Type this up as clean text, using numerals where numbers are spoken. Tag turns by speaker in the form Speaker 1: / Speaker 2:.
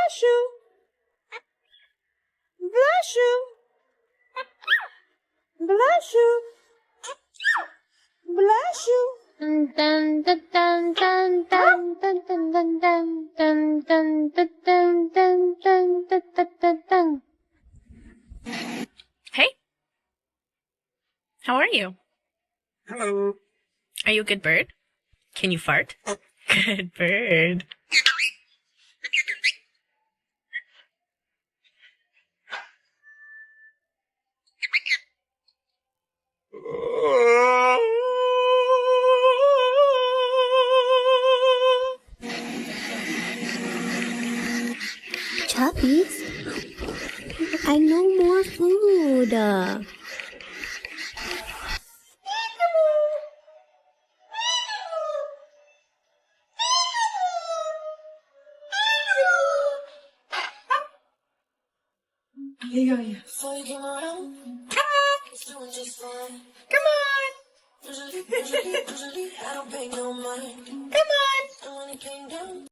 Speaker 1: Bless you. Bless you. Bless you. Bless you.
Speaker 2: Dun dun dun dun dun dun dun dun dun dun dun dun dun dun dun dun dun dun.
Speaker 3: Hey, how are you?
Speaker 4: Hello.
Speaker 3: Are you a good bird? Can you fart? Good bird.
Speaker 2: Chubbies, I know more food.
Speaker 1: Come on.